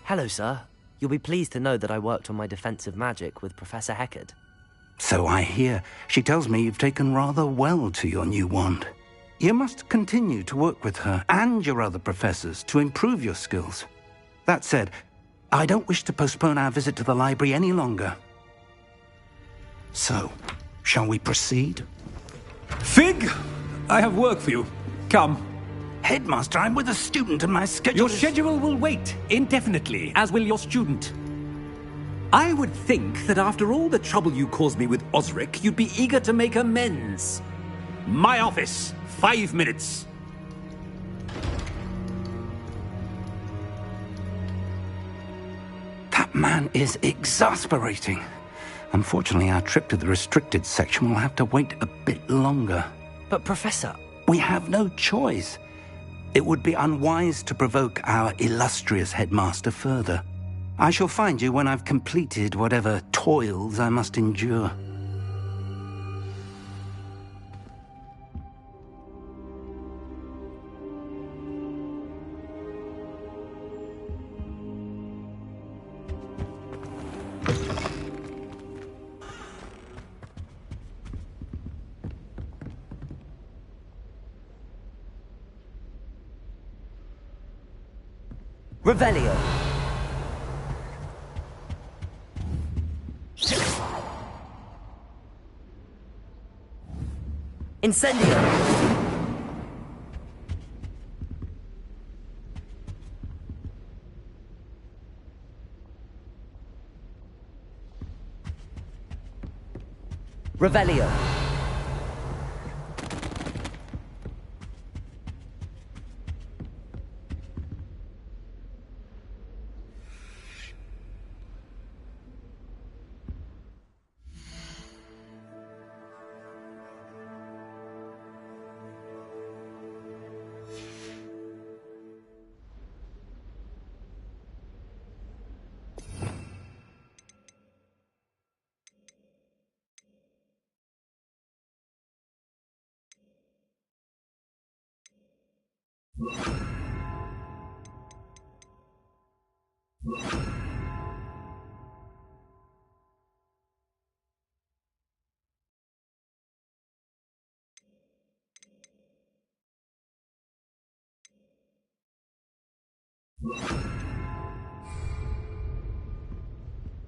Hello, sir. You'll be pleased to know that I worked on my defensive magic with Professor Heckard. So I hear. She tells me you've taken rather well to your new wand. You must continue to work with her and your other professors to improve your skills. That said, I don't wish to postpone our visit to the library any longer. So, shall we proceed? Fig! I have work for you. Come. Headmaster, I'm with a student and my schedule Your schedule will wait indefinitely, as will your student. I would think that after all the trouble you caused me with Osric, you'd be eager to make amends. My office, 5 minutes. That man is exasperating. Unfortunately, our trip to the restricted section will have to wait a bit longer. But, Professor... We have no choice. It would be unwise to provoke our illustrious headmaster further. I shall find you when I've completed whatever toils I must endure. Revelio. Incendio. Revelio.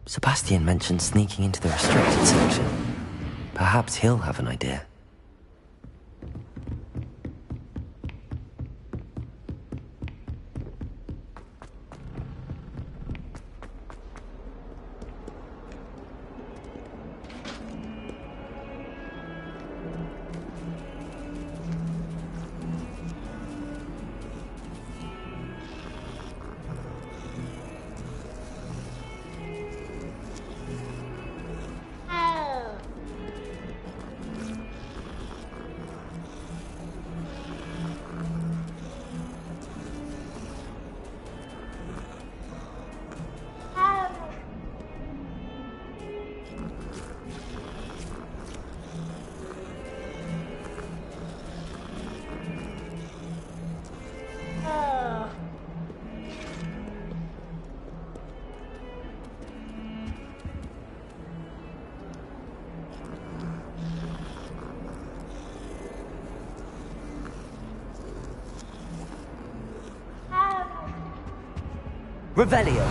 Sebastian mentioned sneaking into the restricted section. Perhaps he'll have an idea. Revelio.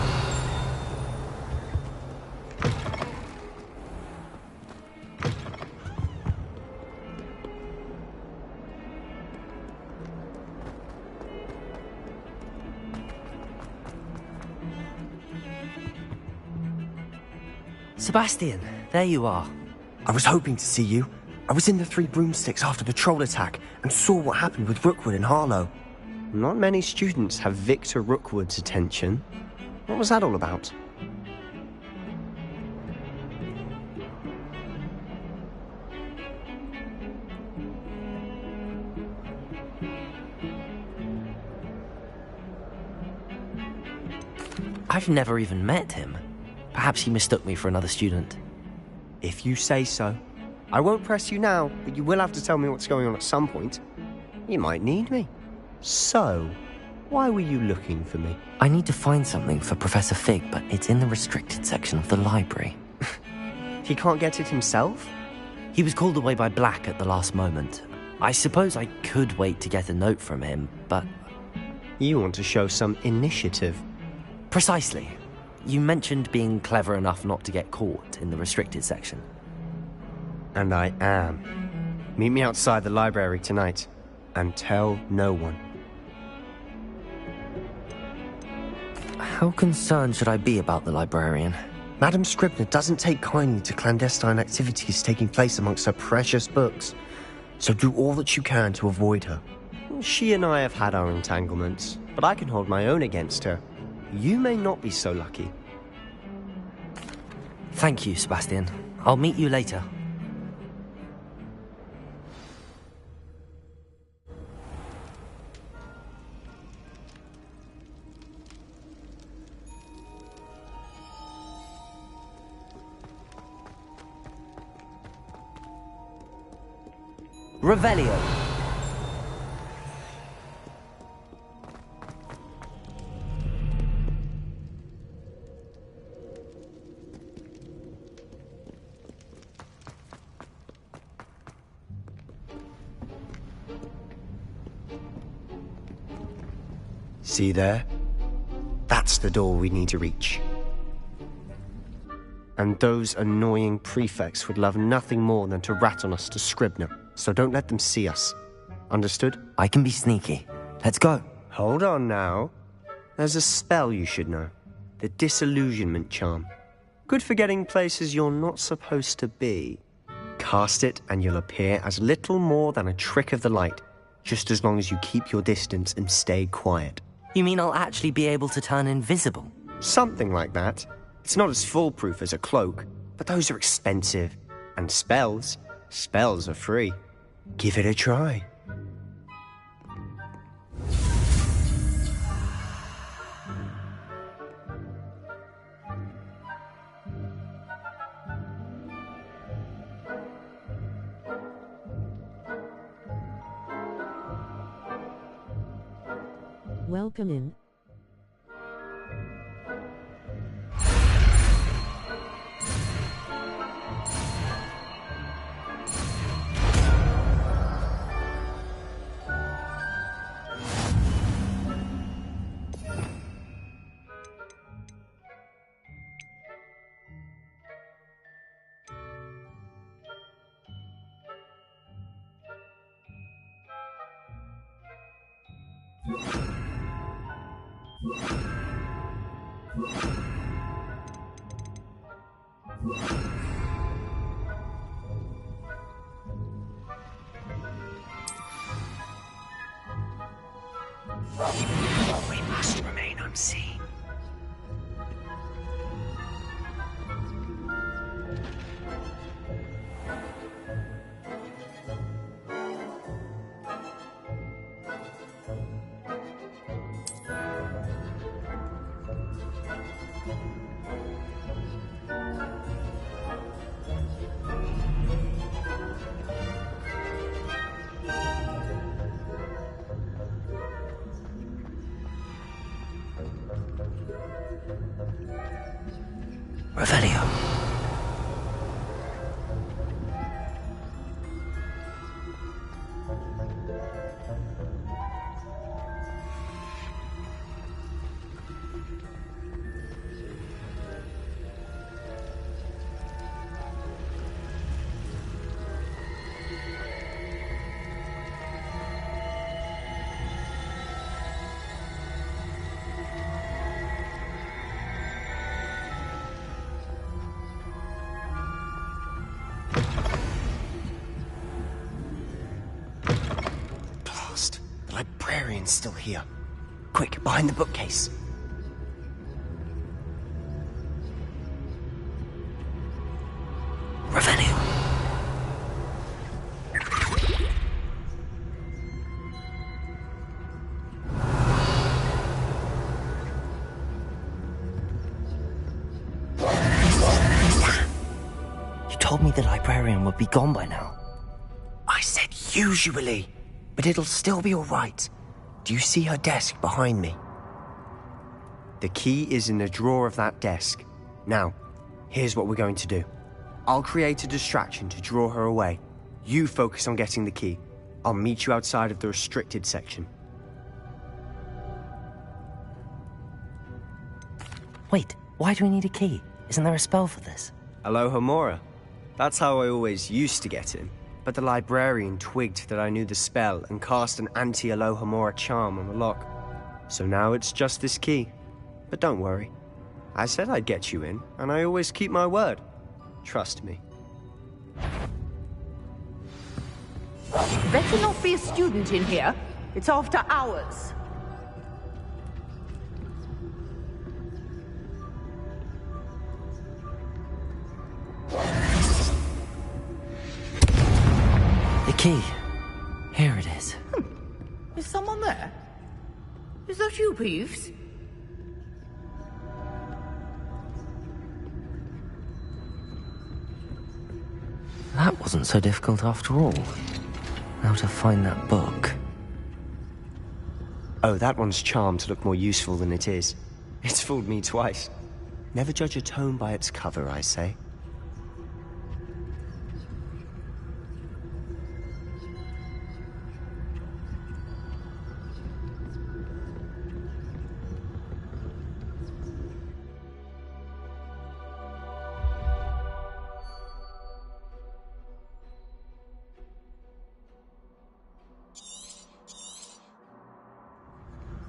Sebastian, there you are. I was hoping to see you. I was in the Three Broomsticks after the troll attack and saw what happened with Rookwood and Harlow. Not many students have Victor Rookwood's attention. What was that all about? I've never even met him. Perhaps he mistook me for another student. If you say so. I won't press you now, but you will have to tell me what's going on at some point. You might need me. So, Why were you looking for me? I need to find something for Professor Fig, but it's in the restricted section of the library. He can't get it himself? He was called away by Black at the last moment. I suppose I could wait to get a note from him, but... You want to show some initiative. Precisely. You mentioned being clever enough not to get caught in the restricted section. And I am. Meet me outside the library tonight, and tell no one. How concerned should I be about the librarian? Madam Scribner doesn't take kindly to clandestine activities taking place amongst her precious books. So do all that you can to avoid her. She and I have had our entanglements, but I can hold my own against her. You may not be so lucky. Thank you, Sebastian. I'll meet you later. Revelio. See there? That's the door we need to reach. And those annoying prefects would love nothing more than to rat on us to Scribner, so don't let them see us. Understood? I can be sneaky. Let's go. Hold on now. There's a spell you should know. The Disillusionment Charm. Good for getting places you're not supposed to be. Cast it and you'll appear as little more than a trick of the light, just as long as you keep your distance and stay quiet. You mean I'll actually be able to turn invisible? Something like that. It's not as foolproof as a cloak, but those are expensive. And spells are free. Give it a try. Welcome in. We must remain unseen. Revelio. The librarian's still here. Quick, behind the bookcase. Revelio. You told me the librarian would be gone by now. I said usually, but it'll still be all right. Do you see her desk behind me? The key is in the drawer of that desk. Now, here's what we're going to do. I'll create a distraction to draw her away. You focus on getting the key. I'll meet you outside of the restricted section. Wait, why do we need a key? Isn't there a spell for this? Alohomora. That's how I always used to get in. But the librarian twigged that I knew the spell and cast an anti-Alohomora charm on the lock. So now it's just this key. But don't worry. I said I'd get you in, and I always keep my word. Trust me. Better not be a student in here. It's after hours. The key. Here it is. Is someone there? Is that you, Peeves? That wasn't so difficult after all. Now to find that book. Oh, that one's charmed to look more useful than it is. It's fooled me twice. Never judge a tome by its cover, I say.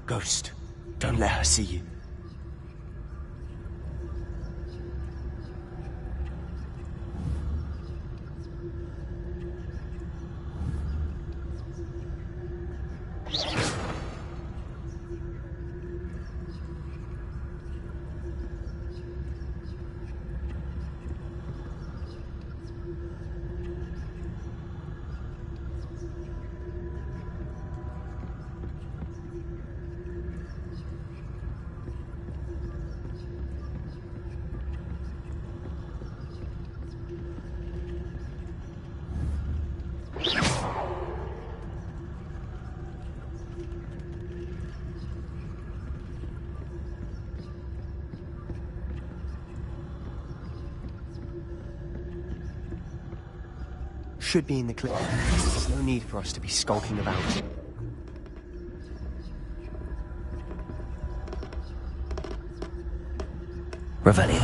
Ghost, don't let her see you. Should be in the clip. There's no need for us to be skulking about. Revelio.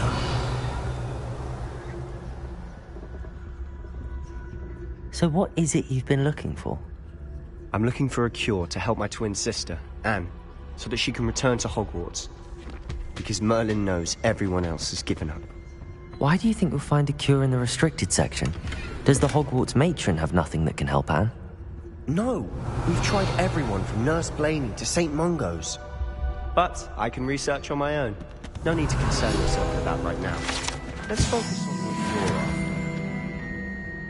So what is it you've been looking for? I'm looking for a cure to help my twin sister, Anne, so that she can return to Hogwarts. Because Merlin knows everyone else has given up. Why do you think we'll find a cure in the restricted section? Does the Hogwarts matron have nothing that can help Anne? No, we've tried everyone from Nurse Blaney to St. Mungo's. But I can research on my own. No need to concern yourself with that right now. Let's focus on what you're after.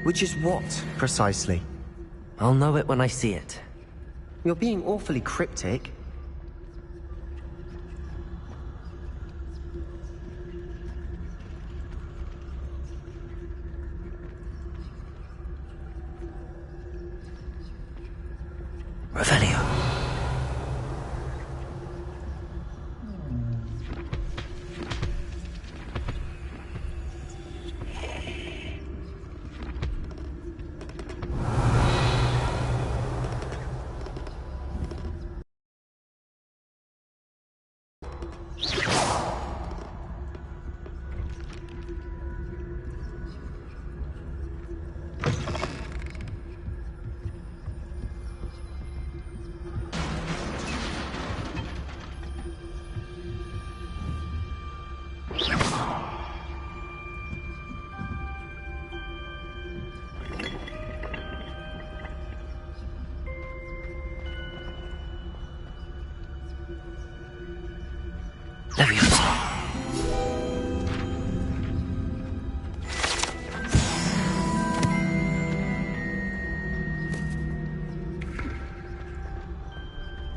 Which is what, precisely? I'll know it when I see it. You're being awfully cryptic. Revelio.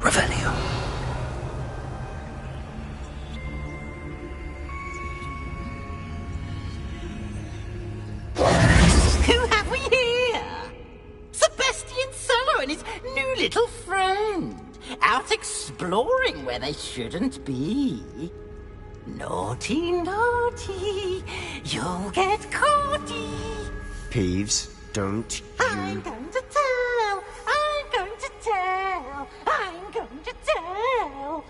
Revelio. Who have we here? Sebastian Seller and his new little friend. Out exploring where they shouldn't be. Naughty, naughty, you'll get caughty. Peeves, don't you... I'm going to tell, I'm going to tell, I'm going to tell.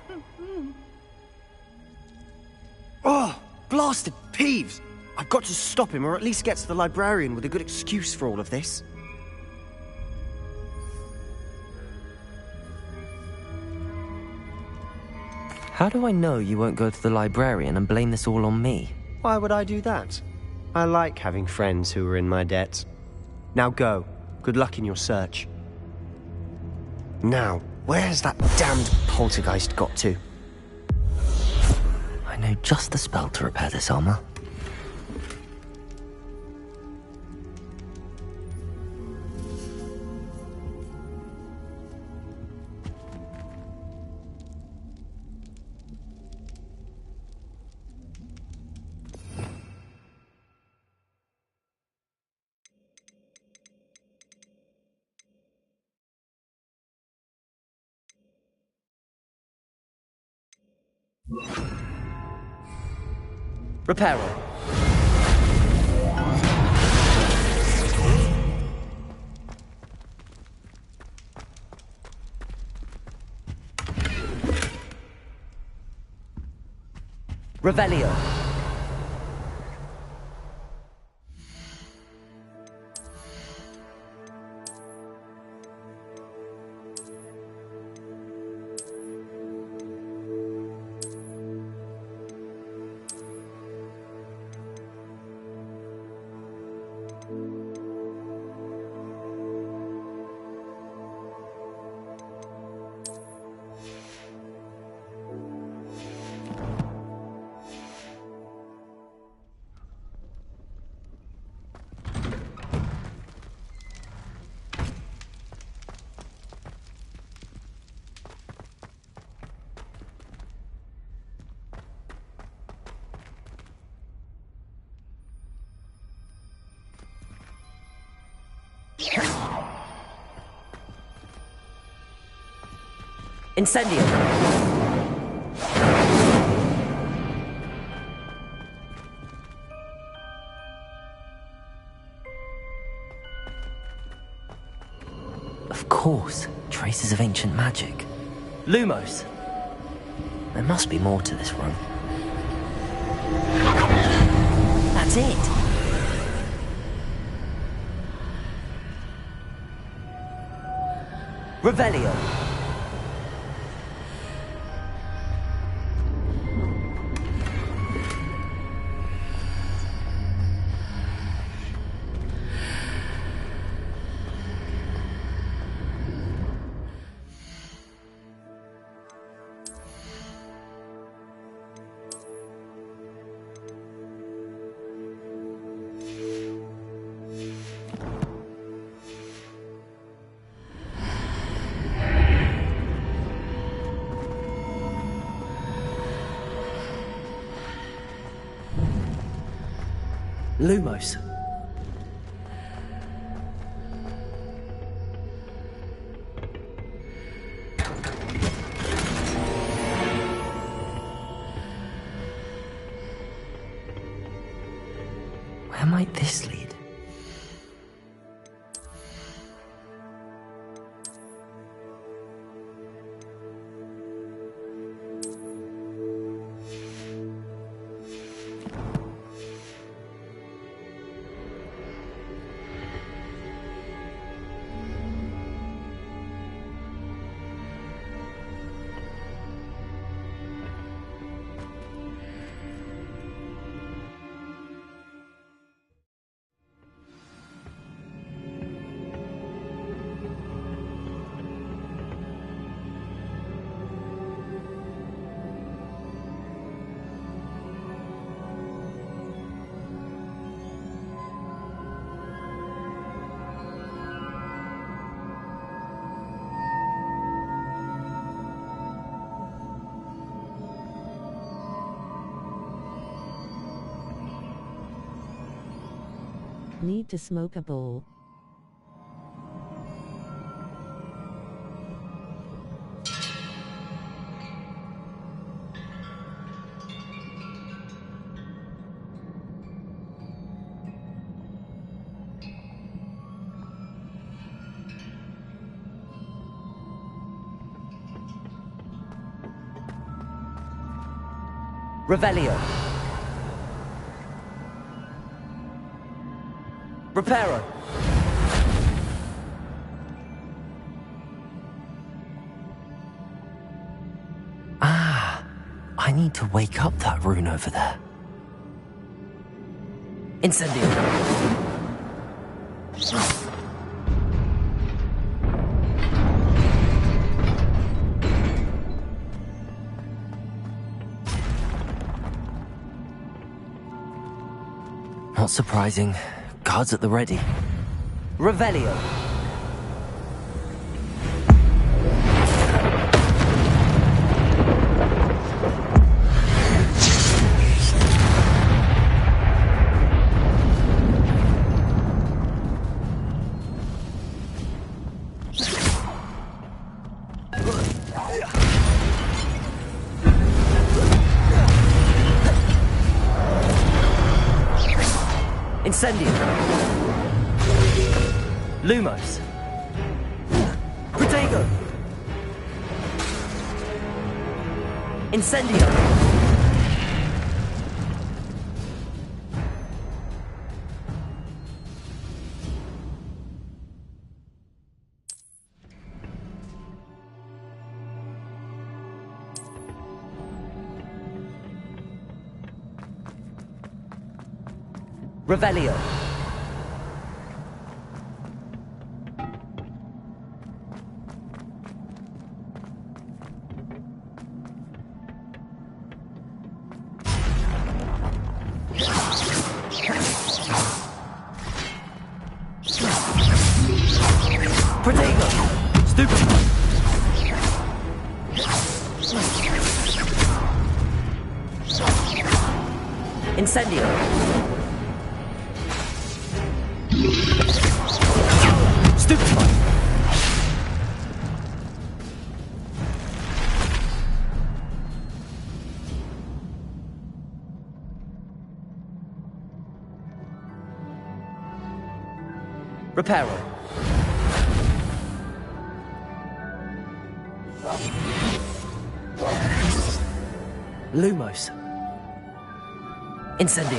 Oh, blasted Peeves! I've got to stop him, or at least get to the librarian with a good excuse for all of this. How do I know you won't go to the librarian and blame this all on me? Why would I do that? I like having friends who are in my debt. Now go. Good luck in your search. Now, where's that damned poltergeist got to? I know just the spell to repair this armor. Reparo. Revelio. Incendio. Of course, traces of ancient magic. Lumos. There must be more to this room. That's it. Revelio. Lumos. Where might this lead? Need to smoke a bowl. Revelio. Reparo. Ah, I need to wake up that rune over there. Incendio. Not surprising. Guards at the ready. Revelio. Incendio. Lumos. Protego. Incendio. Revelio. Protego. Stupid. Incendio. Stupefy. Reparo. Lumos. Incendio.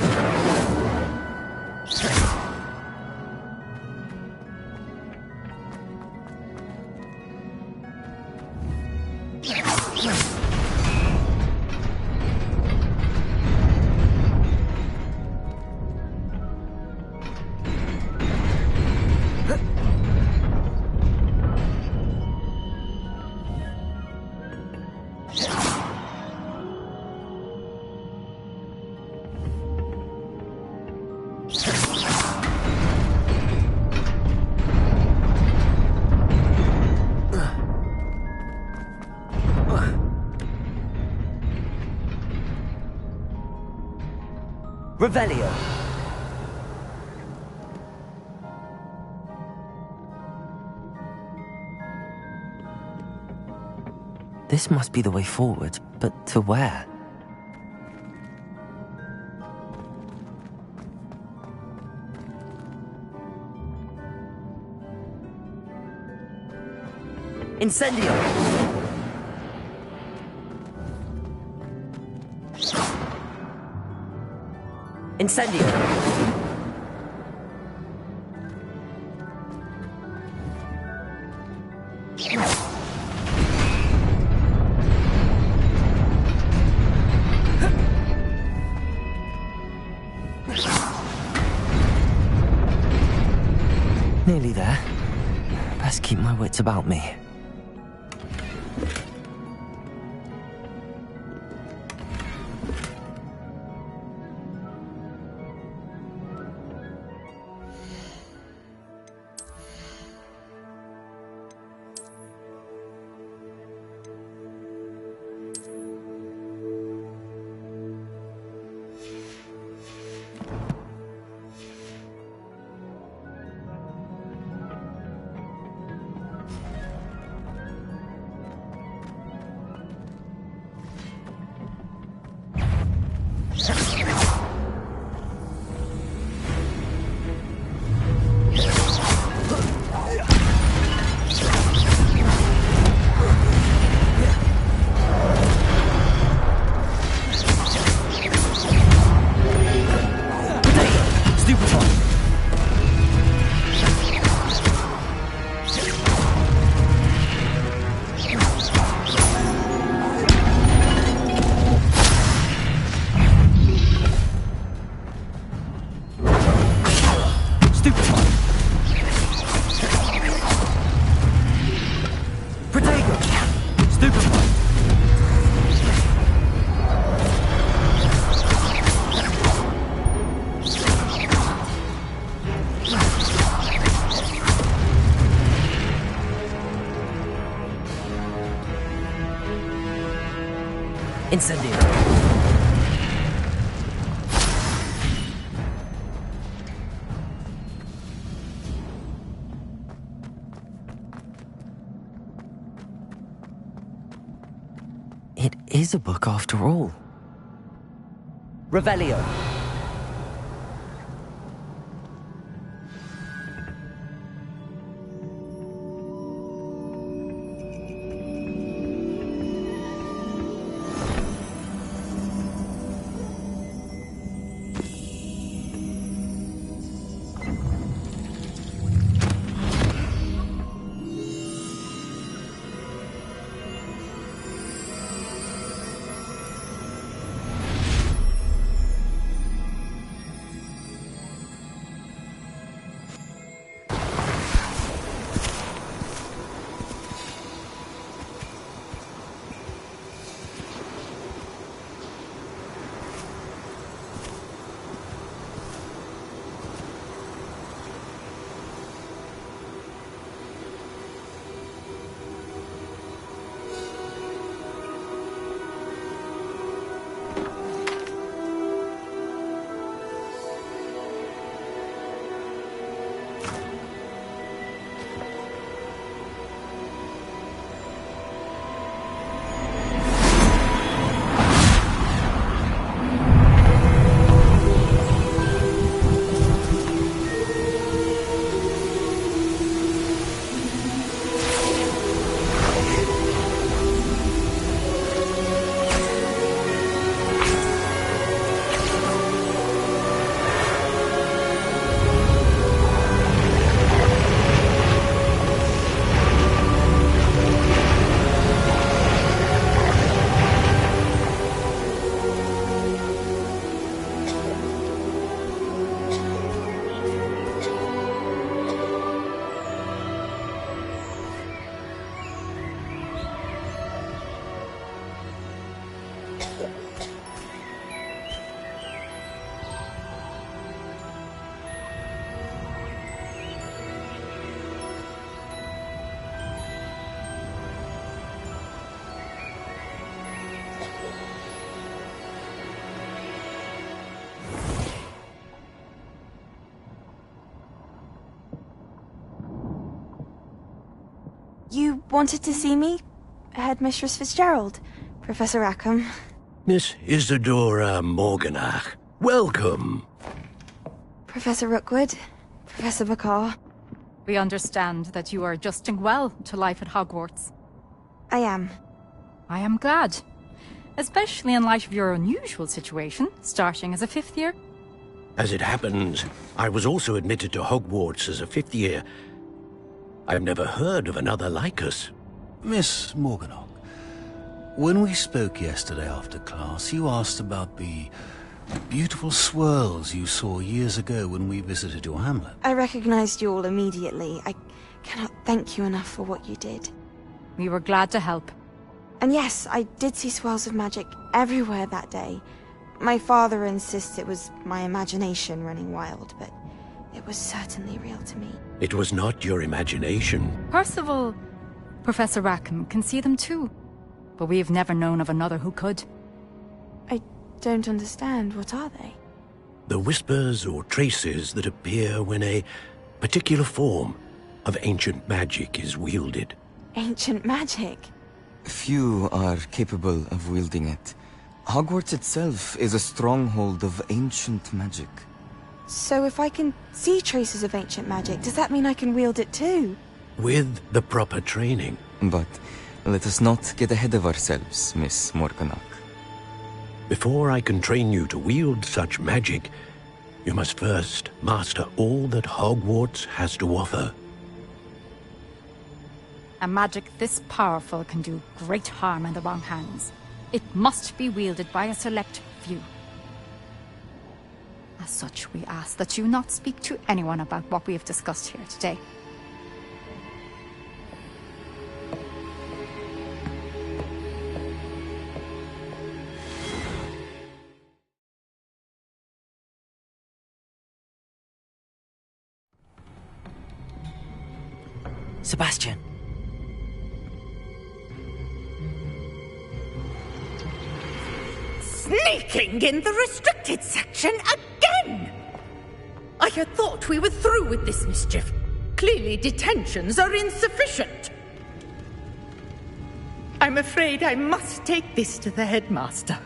Revelio. This must be the way forward, but to where? Incendio! Incendio! Nearly there. Best keep my wits about me. Incendio. It is a book after all. Revelio. You wanted to see me? Headmistress Fitzgerald? Professor Rackham? Miss Isadora Morganach, welcome. Professor Rookwood? Professor Bakar? We understand that you are adjusting well to life at Hogwarts. I am. I am glad. Especially in light of your unusual situation, starting as a 5th year. As it happens, I was also admitted to Hogwarts as a 5th year. I've never heard of another like us. Miss Morganach, when we spoke yesterday after class, you asked about the beautiful swirls you saw years ago when we visited your hamlet. I recognized you all immediately. I cannot thank you enough for what you did. We were glad to help. And yes, I did see swirls of magic everywhere that day. My father insists it was my imagination running wild, but it was certainly real to me. It was not your imagination. Percival, Professor Rackham can see them too. But we've never known of another who could. I don't understand. What are they? The whispers or traces that appear when a particular form of ancient magic is wielded. Ancient magic? Few are capable of wielding it. Hogwarts itself is a stronghold of ancient magic. So if I can see traces of ancient magic, does that mean I can wield it too? With the proper training. But let us not get ahead of ourselves, Miss Morganach. Before I can train you to wield such magic, you must first master all that Hogwarts has to offer. A magic this powerful can do great harm in the wrong hands. It must be wielded by a select few. As such, we ask that you not speak to anyone about what we have discussed here today. Sebastian. Sneaking in the restricted section again! I had thought we were through with this mischief. Clearly detentions are insufficient. I'm afraid I must take this to the headmaster.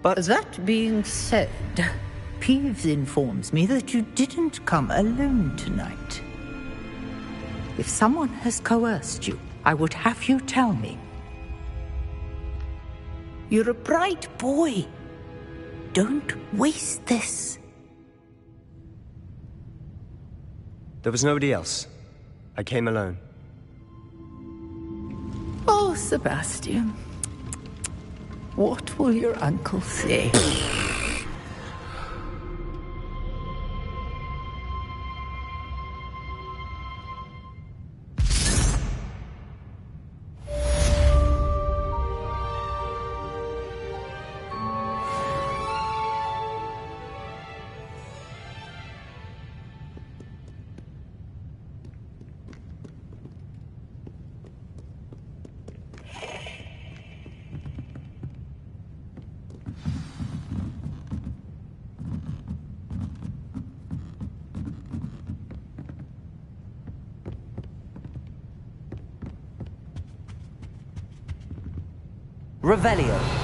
But that being said, Peeves informs me that you didn't come alone tonight. If someone has coerced you, I would have you tell me. You're a bright boy. Don't waste this. There was nobody else. I came alone. Oh, Sebastian. What will your uncle say? Revelio.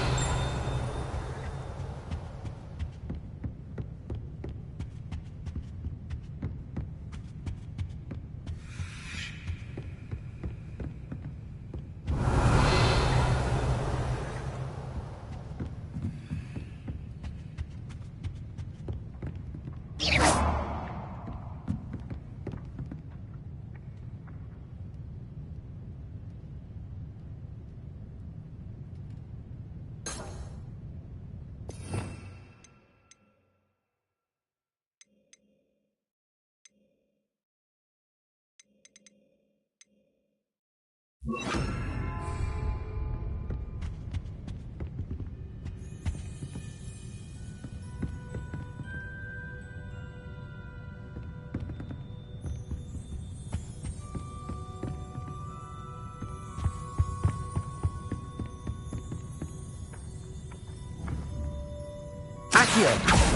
Accio.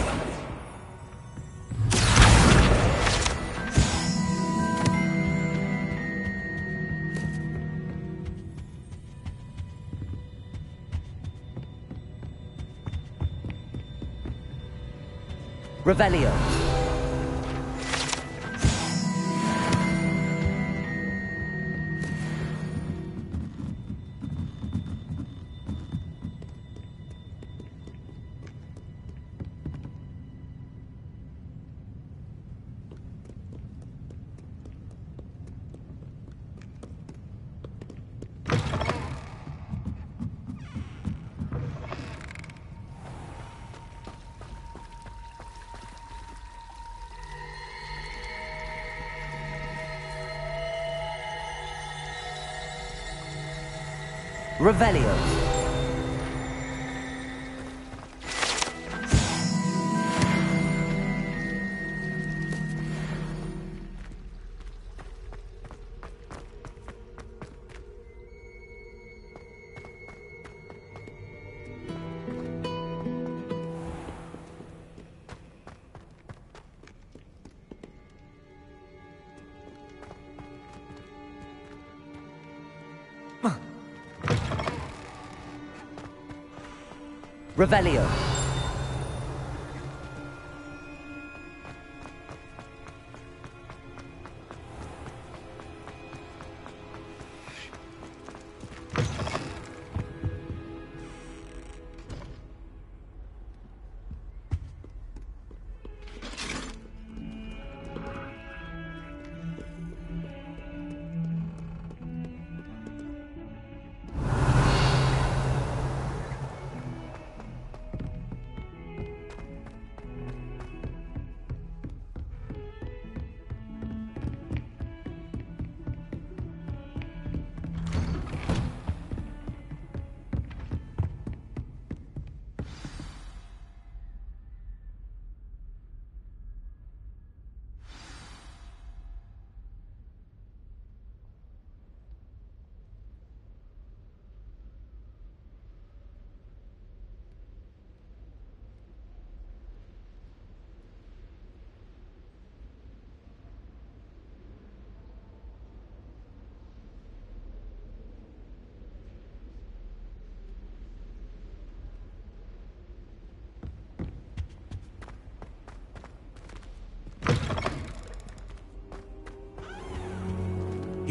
Revelio. Revelio. Revelio.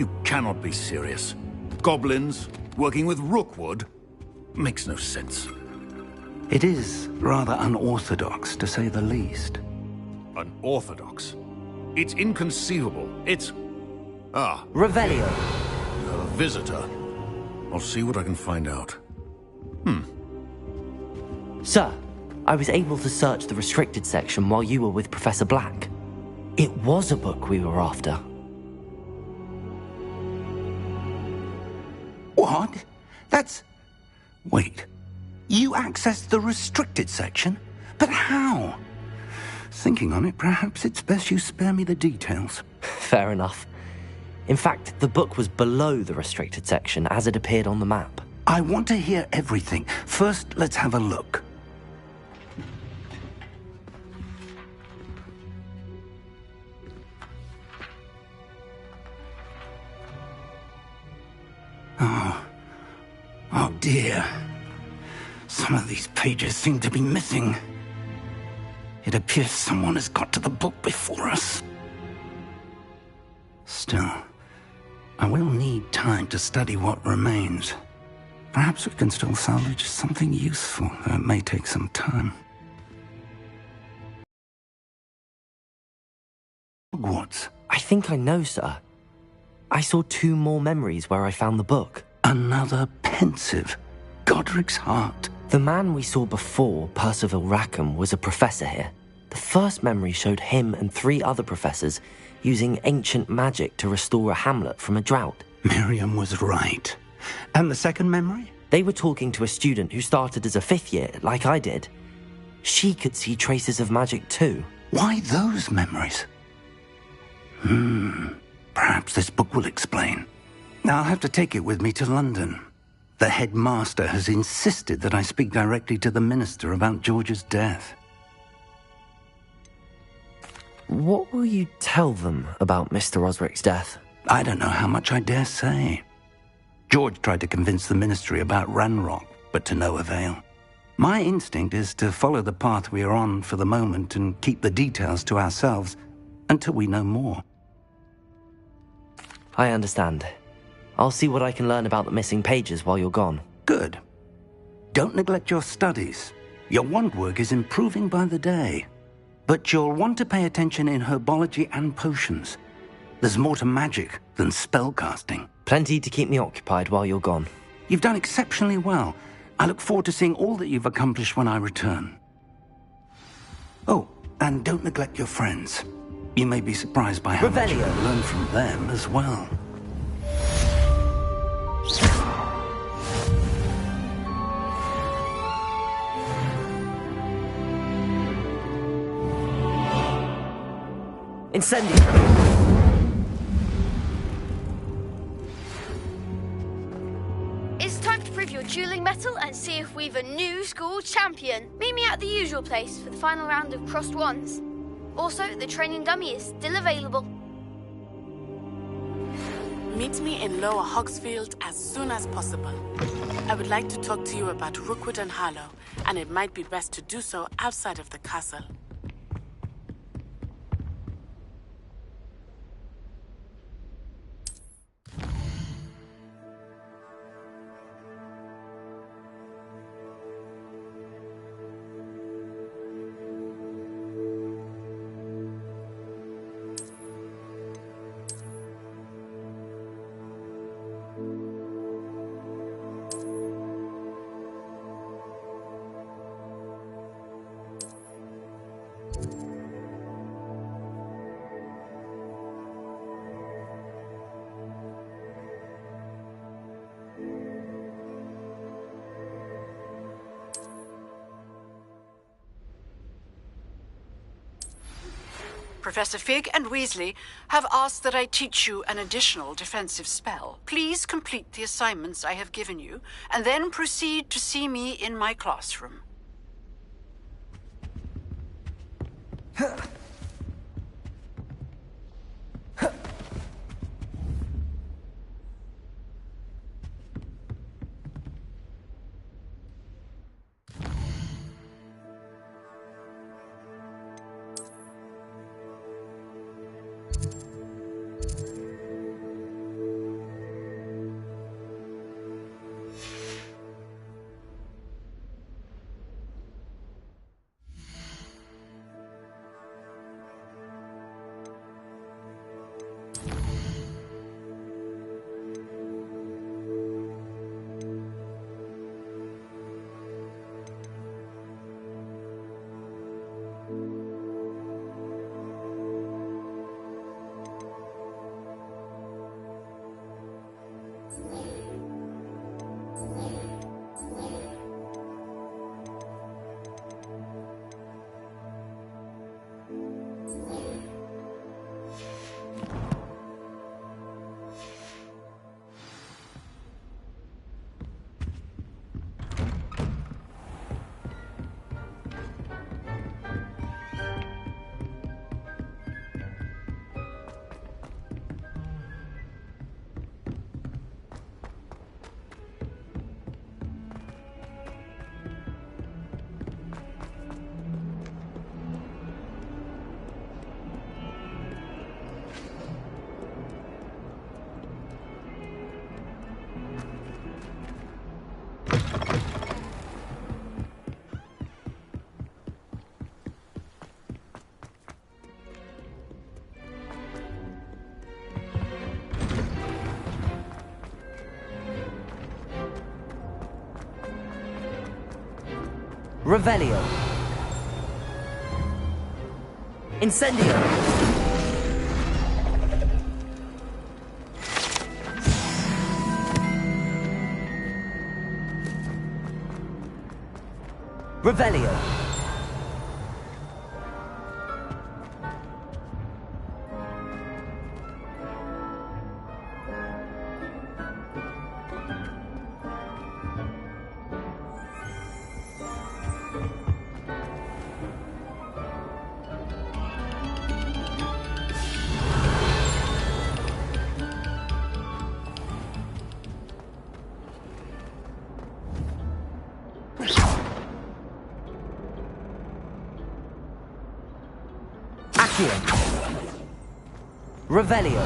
You cannot be serious. Goblins working with Rookwood? Makes no sense. It is rather unorthodox, to say the least. Unorthodox? It's inconceivable. It's... Revelio. A visitor. I'll see what I can find out. Sir, I was able to search the restricted section while you were with Professor Black. It was a book we were after. What? That's... Wait. You accessed the restricted section? But how? Thinking on it, perhaps it's best you spare me the details. Fair enough. In fact, the book was below the restricted section as it appeared on the map. I want to hear everything. First, let's have a look. Oh dear. Some of these pages seem to be missing. It appears someone has got to the book before us. Still, I will need time to study what remains. Perhaps we can still salvage something useful, though it may take some time. Hogwarts. I think I know, sir. I saw 2 more memories where I found the book. Another pensive. Godric's heart. The man we saw before, Percival Rackham, was a professor here. The first memory showed him and 3 other professors using ancient magic to restore a hamlet from a drought. Miriam was right. And the second memory? They were talking to a student who started as a 5th year, like I did. She could see traces of magic too. Why those memories? Perhaps this book will explain. Now I'll have to take it with me to London. The headmaster has insisted that I speak directly to the minister about George's death. What will you tell them about Mr. Osric's death? I don't know how much I dare say. George tried to convince the ministry about Ranrock, but to no avail. My instinct is to follow the path we are on for the moment and keep the details to ourselves until we know more. I understand. I'll see what I can learn about the missing pages while you're gone. Good. Don't neglect your studies. Your wand work is improving by the day. But you'll want to pay attention in herbology and potions. There's more to magic than spellcasting. Plenty to keep me occupied while you're gone. You've done exceptionally well. I look forward to seeing all that you've accomplished when I return. Oh, and don't neglect your friends. You may be surprised by how much you can learn from them as well. Incendio! It's time to prove your dueling mettle and see if we've a new school champion. Meet me at the usual place for the final round of crossed wands. Also, the training dummy is still available. Meet me in Lower Hogsfield as soon as possible. I would like to talk to you about Rookwood and Harlow, and it might be best to do so outside of the castle. Professor Fig and Weasley have asked that I teach you an additional defensive spell. Please complete the assignments I have given you, and then proceed to see me in my classroom. Revelio. Incendio. Revelio. Revelio.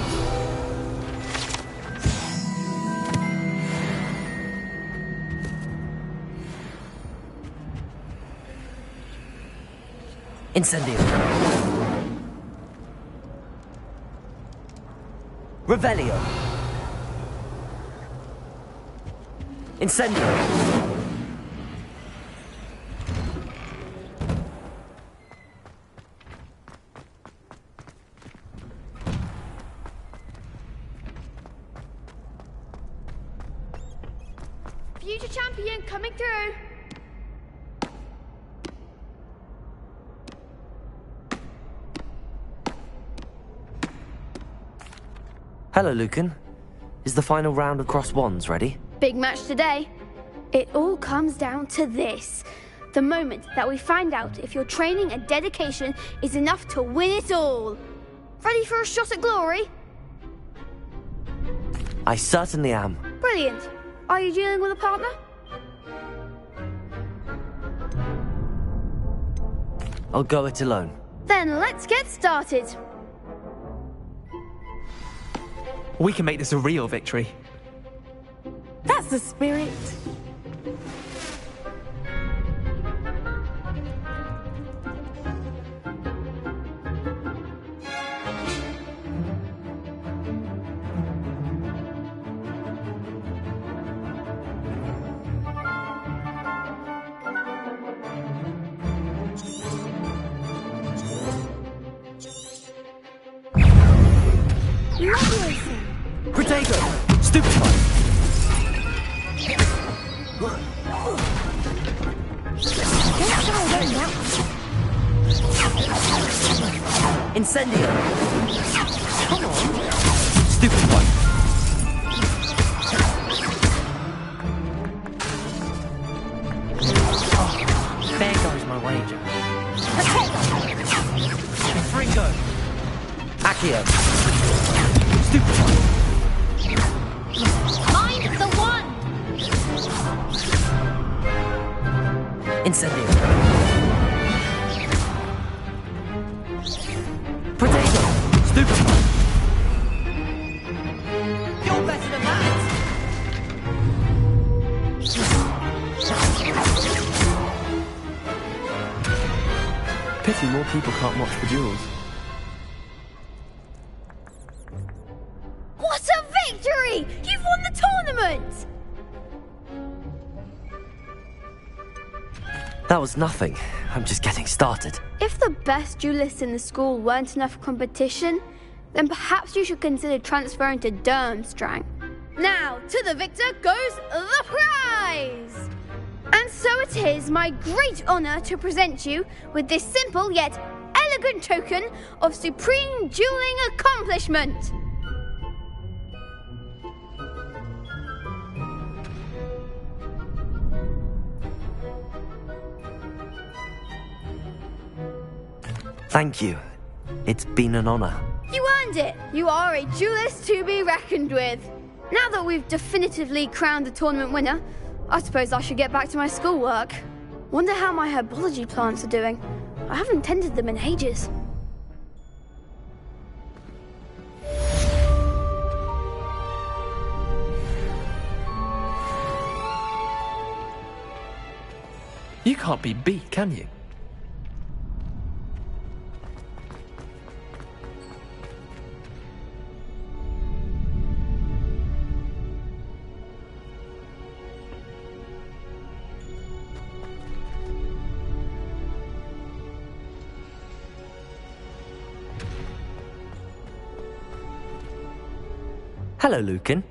Incendio. Revelio. Incendio. Future champion coming through. Hello, Lucan. Is the final round of Cross Wands ready? Big match today. It all comes down to this. The moment that we find out if your training and dedication is enough to win it all. Ready for a shot at glory? I certainly am. Brilliant. Are you dealing with a partner? I'll go it alone. Then let's get started. We can make this a real victory. That's the spirit. Protego! Stupefy! Incendio! Come on! Stupefy! Oh, there goes my wager. Fringo! Accio! Stupefy! Mind the one! Incendio. Potato. Stupefy. You're better than that. Pity more people can't watch the duels. What a victory! You've won the tournament! That was nothing. I'm just getting started. If the best duelists in the school weren't enough for competition, then perhaps you should consider transferring to Durmstrang. Now, to the victor goes the prize! And so it is my great honour to present you with this simple yet elegant token of supreme dueling accomplishment. Thank you. It's been an honor. You earned it! You are a duelist to be reckoned with. Now that we've definitively crowned the tournament winner, I suppose I should get back to my schoolwork. Wonder how my herbology plants are doing. I haven't tended them in ages. You can't be beat, can you? Hello, Lucan.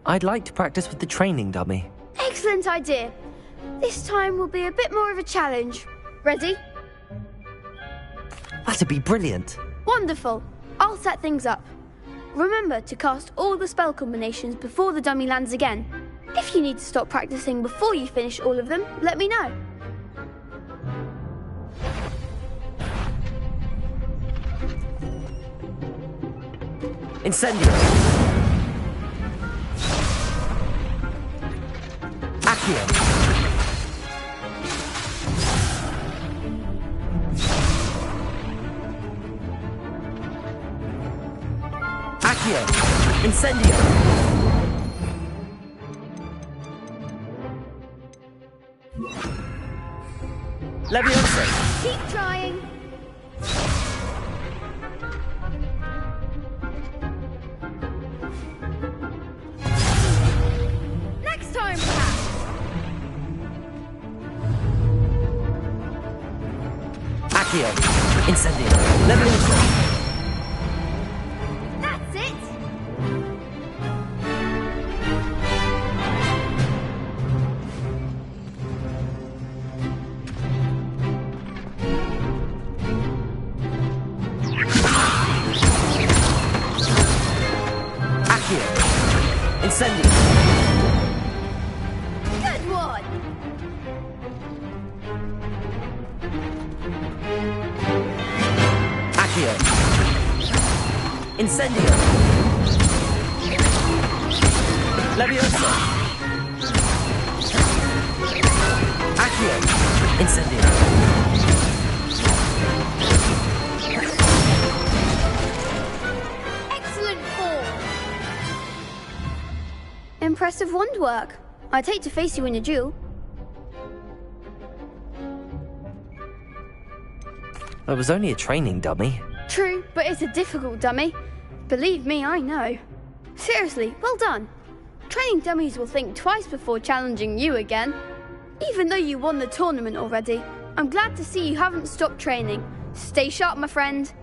I'd like to practice with the training dummy. Excellent idea. This time will be a bit more of a challenge. Ready? That'd be brilliant. Wonderful. I'll set things up. Remember to cast all the spell combinations before the dummy lands again. If you need to stop practicing before you finish all of them, let me know. Incendio. Accio. Accio. Incendio. Leviosa. Keep trying. Next time, perhaps. Accio. Incendio. Leviosa. That's it. Accio. Incendio. Good one. Accio. Incendio. Leviosa. Accio. Incendio. Excellent form. Impressive wand work. I'd hate to face you in a duel. It was only a training dummy. True, but it's a difficult dummy. Believe me, I know. Seriously, well done. Training dummies will think twice before challenging you again. Even though you won the tournament already, I'm glad to see you haven't stopped training. Stay sharp, my friend.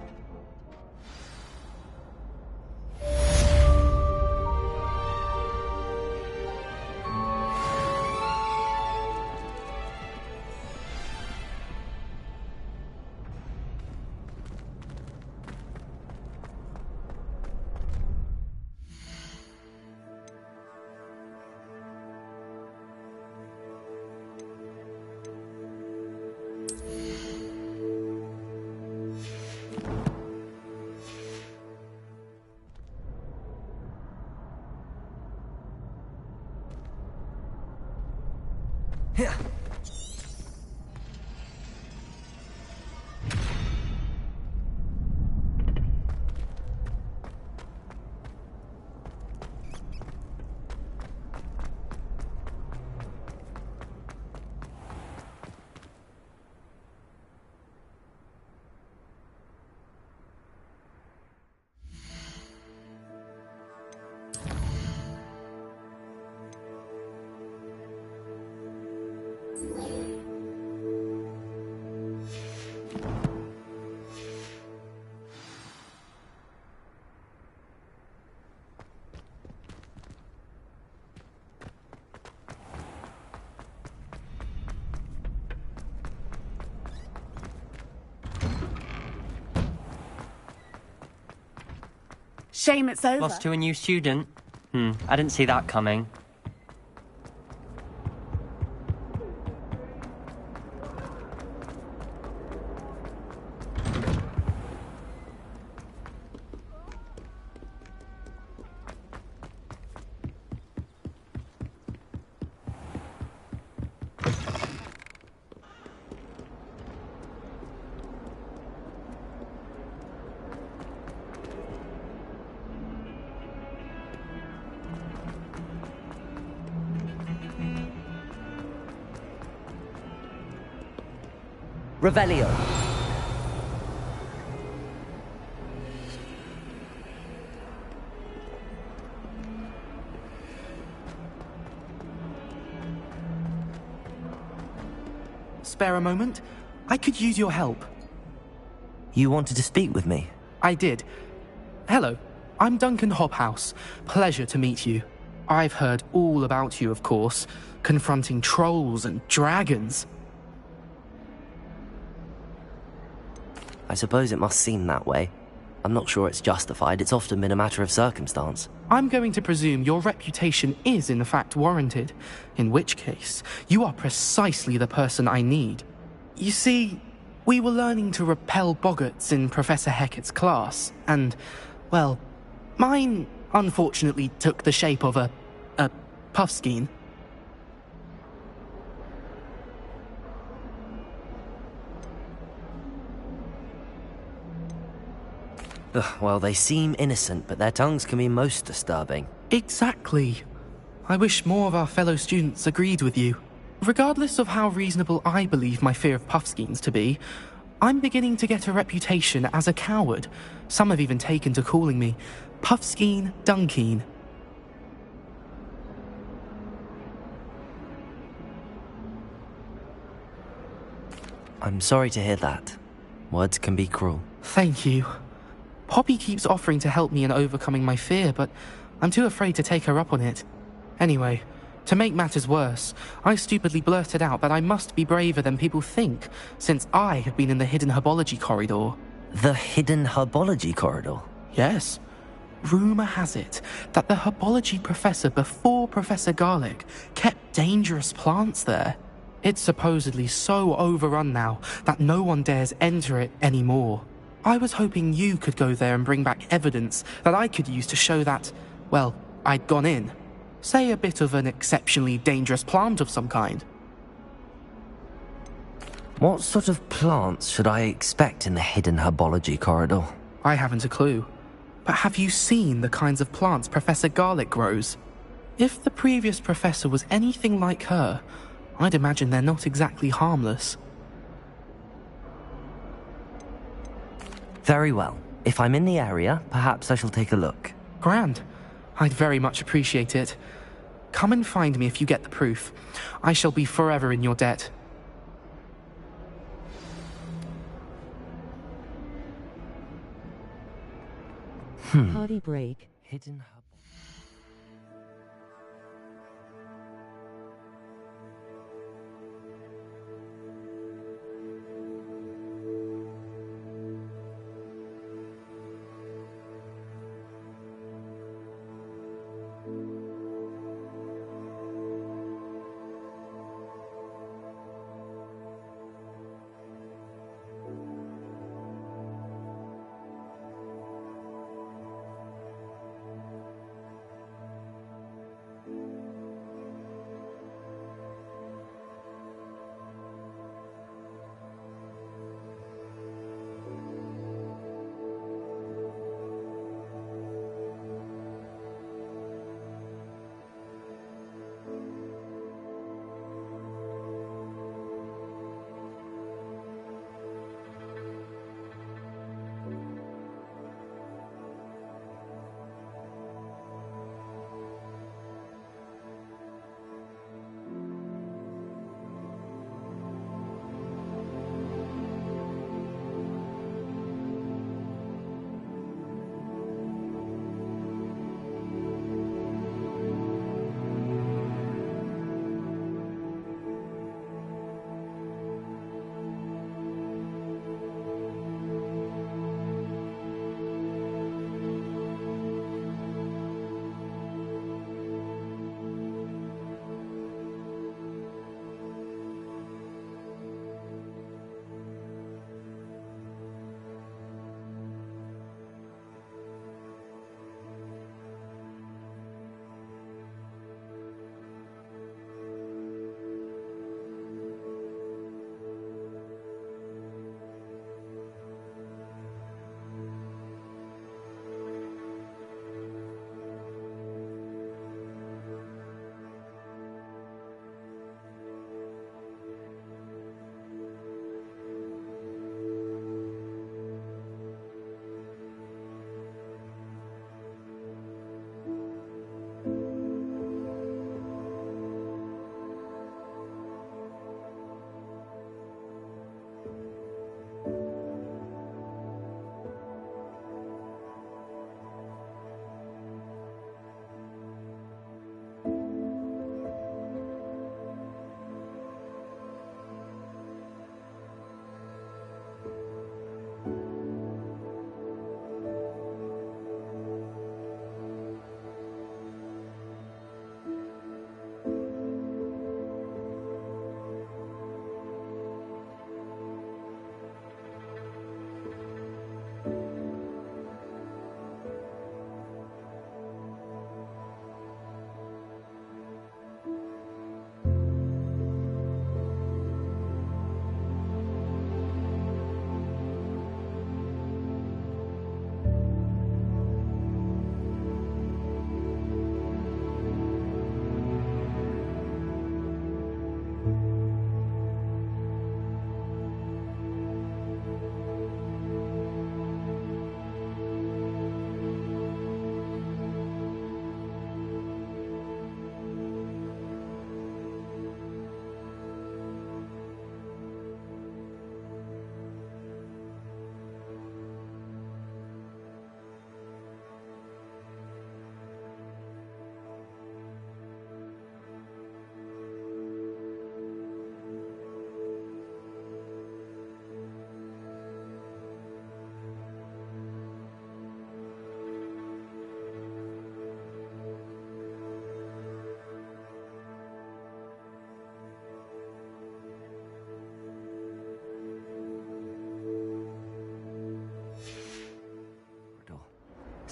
Shame it's over. Lost to a new student? I didn't see that coming. Revelio. Spare a moment? I could use your help. You wanted to speak with me? I did. Hello. I'm Duncan Hobhouse. Pleasure to meet you. I've heard all about you, of course, confronting trolls and dragons. I suppose it must seem that way. I'm not sure it's justified. It's often been a matter of circumstance. I'm going to presume your reputation is in fact warranted, in which case, you are precisely the person I need. You see, we were learning to repel boggarts in Professor Hecat's class, and, well, mine unfortunately took the shape of a puffskein. Well, they seem innocent, but their tongues can be most disturbing. Exactly. I wish more of our fellow students agreed with you. Regardless of how reasonable I believe my fear of puffskeins to be, I'm beginning to get a reputation as a coward. Some have even taken to calling me Puffskeen Dunkeen. I'm sorry to hear that. Words can be cruel. Thank you. Poppy keeps offering to help me in overcoming my fear, but I'm too afraid to take her up on it. Anyway, to make matters worse, I stupidly blurted out that I must be braver than people think, since I have been in the hidden herbology corridor. The hidden herbology corridor? Yes. Rumour has it that the herbology professor before Professor Garlic kept dangerous plants there. It's supposedly so overrun now that no one dares enter it anymore. I was hoping you could go there and bring back evidence that I could use to show that, well, I'd gone in. Say a bit of an exceptionally dangerous plant of some kind. What sort of plants should I expect in the hidden herbology corridor? I haven't a clue. But have you seen the kinds of plants Professor Garlic grows? If the previous professor was anything like her, I'd imagine they're not exactly harmless. Very well. If I'm in the area, perhaps I shall take a look. Grand. I'd very much appreciate it. Come and find me if you get the proof. I shall be forever in your debt. Party break. Hidden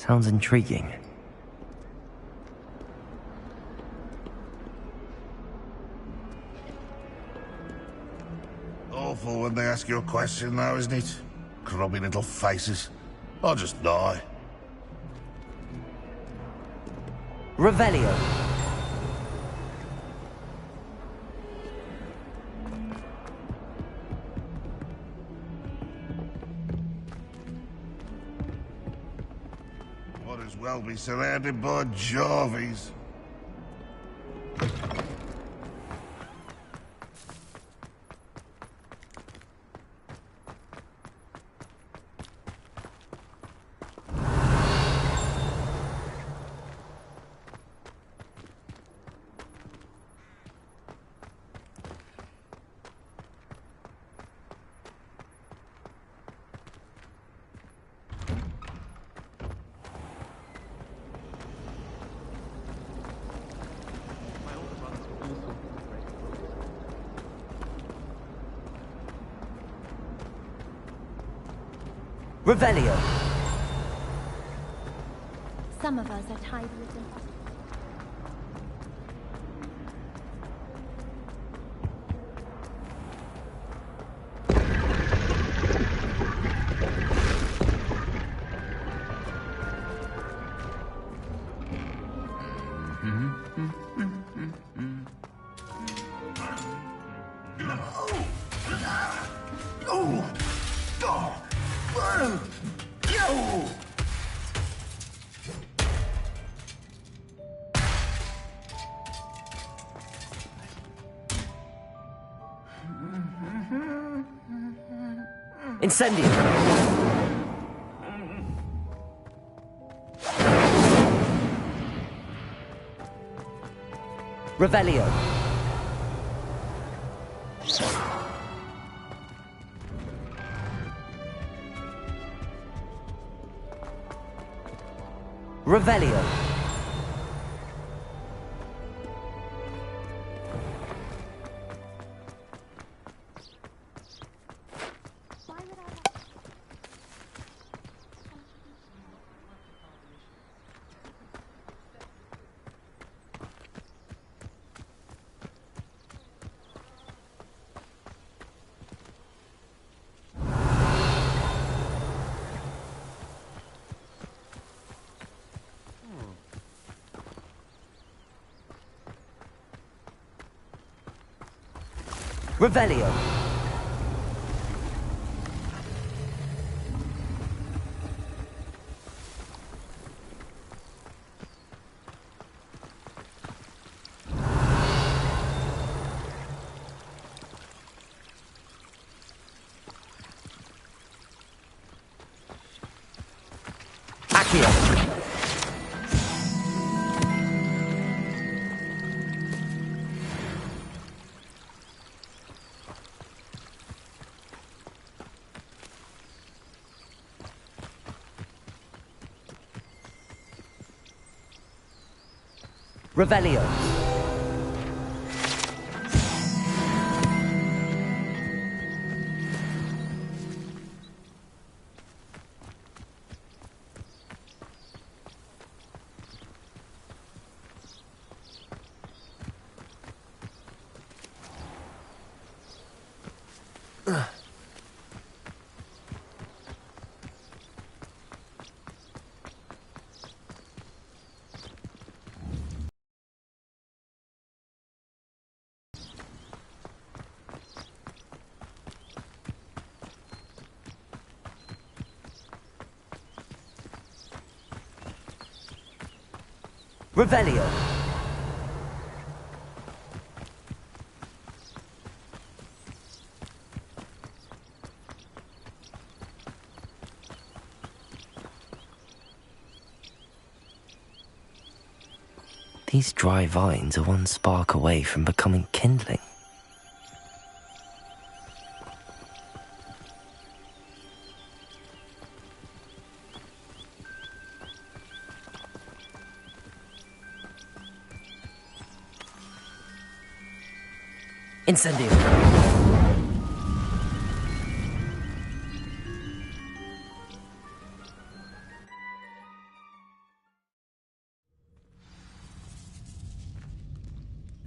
Sounds intriguing. Awful when they ask you a question now, isn't it? Grubby little faces. I'll just die. Revelio. Might as well be surrounded by Jarvies. Revelio. Some of us are tied a little. Incendio. Revelio. Revelio. Revelio. Accio. Revelio. Revelio. These dry vines are one spark away from becoming kindling. Incendio.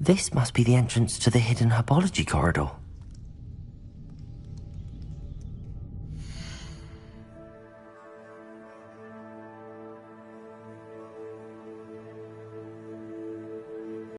This must be the entrance to the hidden herbology corridor.